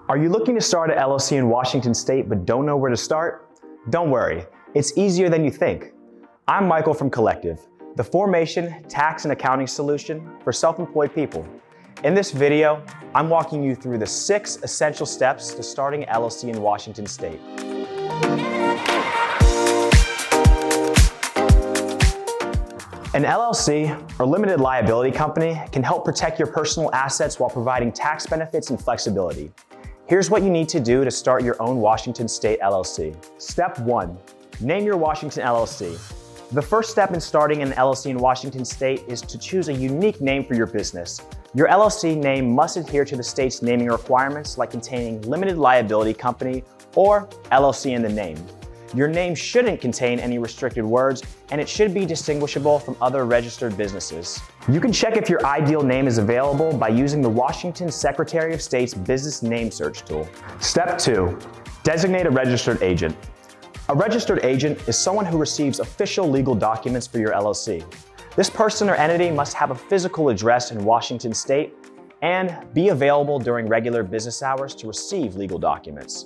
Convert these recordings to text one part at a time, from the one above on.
Are you looking to start an LLC in Washington State but don't know where to start? Don't worry, it's easier than you think. I'm Michael from Collective, the formation, tax, and accounting solution for self-employed people. In this video, I'm walking you through the 6 essential steps to starting an LLC in Washington State. An LLC, or limited liability company, can help protect your personal assets while providing tax benefits and flexibility. Here's what you need to do to start your own Washington State LLC. Step 1, name your Washington LLC. The first step in starting an LLC in Washington State is to choose a unique name for your business. Your LLC name must adhere to the state's naming requirements, like containing limited liability company or LLC in the name. Your name shouldn't contain any restricted words, and it should be distinguishable from other registered businesses. You can check if your ideal name is available by using the Washington Secretary of State's Business Name Search tool. Step 2, designate a registered agent. A registered agent is someone who receives official legal documents for your LLC. This person or entity must have a physical address in Washington State and be available during regular business hours to receive legal documents.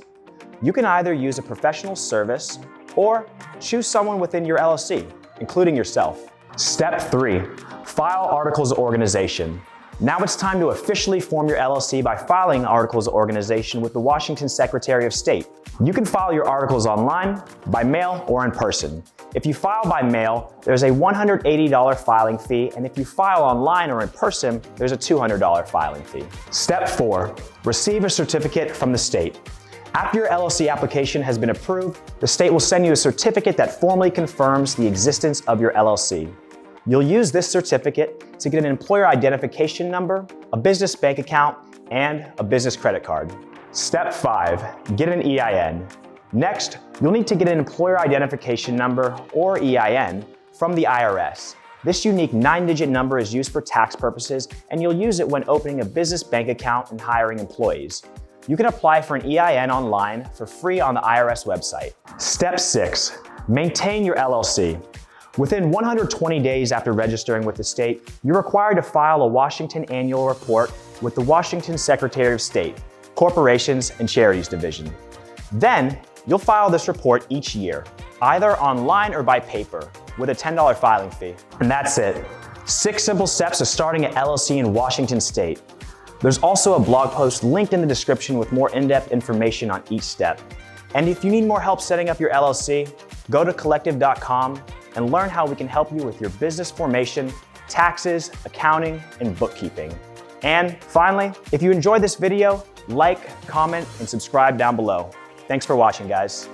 You can either use a professional service or choose someone within your LLC, including yourself. Step 3, file articles of organization. Now it's time to officially form your LLC by filing articles of organization with the Washington Secretary of State. You can file your articles online, by mail, or in person. If you file by mail, there's a $180 filing fee, and if you file online or in person, there's a $200 filing fee. Step 4, receive a certificate from the state. After your LLC application has been approved, the state will send you a certificate that formally confirms the existence of your LLC. You'll use this certificate to get an employer identification number, a business bank account, and a business credit card. Step 5, get an EIN. Next, you'll need to get an employer identification number, or EIN, from the IRS. This unique 9-digit number is used for tax purposes, and you'll use it when opening a business bank account and hiring employees. You can apply for an EIN online for free on the IRS website. Step 6, maintain your LLC. Within 120 days after registering with the state, you're required to file a Washington Annual Report with the Washington Secretary of State, Corporations and Charities Division. Then, you'll file this report each year, either online or by paper, with a $10 filing fee. And that's it. 6 simple steps to starting an LLC in Washington State. There's also a blog post linked in the description with more in-depth information on each step. And if you need more help setting up your LLC, go to collective.com and learn how we can help you with your business formation, taxes, accounting, and bookkeeping. And finally, if you enjoyed this video, like, comment, and subscribe down below. Thanks for watching, guys.